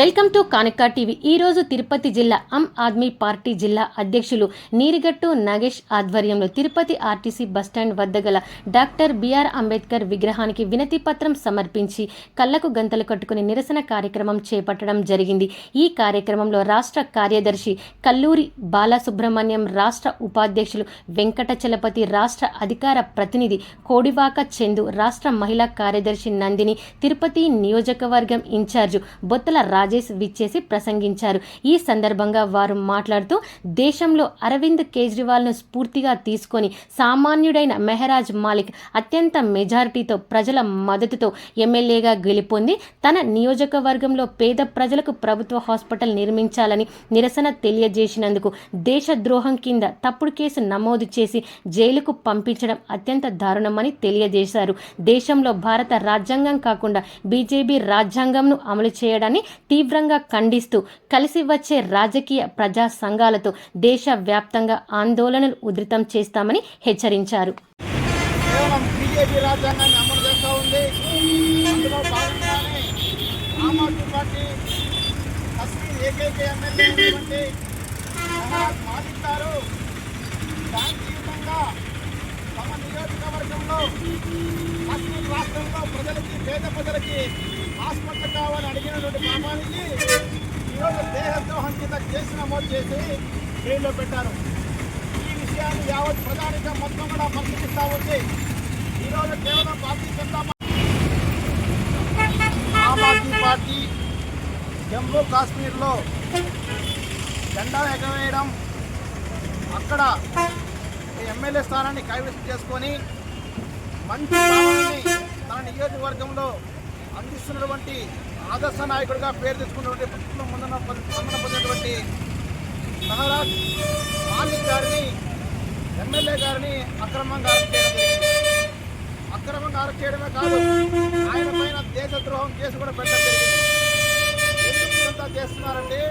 Welcome to కానికా TV. ఈరోజు తిరుపతి జిల్లా Aam Aadmi party జిల్లా అధ్యక్షులు నీరిగట్టు నాగేష్ ఆధ్వర్యంలో తిరుపతి ఆర్టీసీ బస్టాండ్ వద్ద గల డాక్టర్ బిఆర్ అంబేద్కర్ విగ్రహానికి వినతి పత్రం సమర్పించి కళ్లకు గంతలు కట్టుకుని నిరసన కార్యక్రమం చేపట్టడం జరిగింది. ఈ కార్యక్రమంలో రాష్ట్ర కార్యదర్శి కల్లూరి బాలసుబ్రహ్మణ్యం, రాష్ట్ర ఉపాధ్యక్షులు వెంకట చలపతి, రాష్ట్ర అధికార ప్రతినిధి కోడివాక చందు, రాష్ట్ర మహిళా కార్యదర్శి నందిని, తిరుపతి నియోజకవర్గం ఇన్ఛార్జు బొత్తల రాజేష్ విచ్చేసి ప్రసంగించారు. ఈ సందర్భంగా వారు మాట్లాడుతూ, దేశంలో అరవింద్ కేజ్రీవాల్ను స్ఫూర్తిగా తీసుకొని సామాన్యుడైన మెహరాజ్ మాలిక్ అత్యంత మెజారిటీతో ప్రజల మద్దతుతో ఎమ్మెల్యేగా గెలుపొంది తన నియోజకవర్గంలో పేద ప్రజలకు ప్రభుత్వ హాస్పిటల్ నిర్మించాలని నిరసన తెలియజేసినందుకు దేశద్రోహం కింద తప్పుడు కేసు నమోదు చేసి జైలుకు పంపించడం అత్యంత దారుణమని తెలియజేశారు. దేశంలో భారత రాజ్యాంగం కాకుండా బీజేపీ రాజ్యాంగంను అమలు చేయడాన్ని తీవ్రంగా ఖండిస్తూ కలిసి వచ్చే రాజకీయ ప్రజా సంఘాలతో దేశవ్యాప్తంగా ఆందోళనలు ఉధృతం చేస్తామని హెచ్చరించారు. తమ నియోజకవర్గంలో కాశ్మీర్ రాష్ట్రంలో ప్రజలకి, పేద ప్రజలకి హాస్పిటల్ కావాలని అడిగినటువంటి పాపానికి ఈరోజు దేశద్రోహం కింద కేసు నమోదు చేసి జైల్లో పెట్టారు. ఈ విషయాన్ని యావత్ ప్రధానిగా మొత్తం కూడా పరిశీలిస్తూ ఉంది. ఈరోజు కేవలం భారతీయ జనతా ఆమ్ ఆద్మీ పార్టీ జమ్మూ కాశ్మీర్లో జెండా ఎగవేయడం, అక్కడ ఎమ్మెల్యే స్థానాన్ని కైవసం చేసుకొని మంచి పాలనని తన నియోజకవర్గంలో అందిస్తున్నటువంటి ఆదర్శ నాయకుడిగా పేరు తెచ్చుకున్నటువంటి ముందున పొందినటువంటి మెహరాజ్ మాలిక్ గారిని, ఎమ్మెల్యే గారిని అక్రమంగా అరెస్ట్ చేయడమే కాదు, ఆయన పైన దేశద్రోహం కేసు కూడా పెట్టడం జరిగింది. ఎందుకు ఇదంతా చేస్తున్నారంటే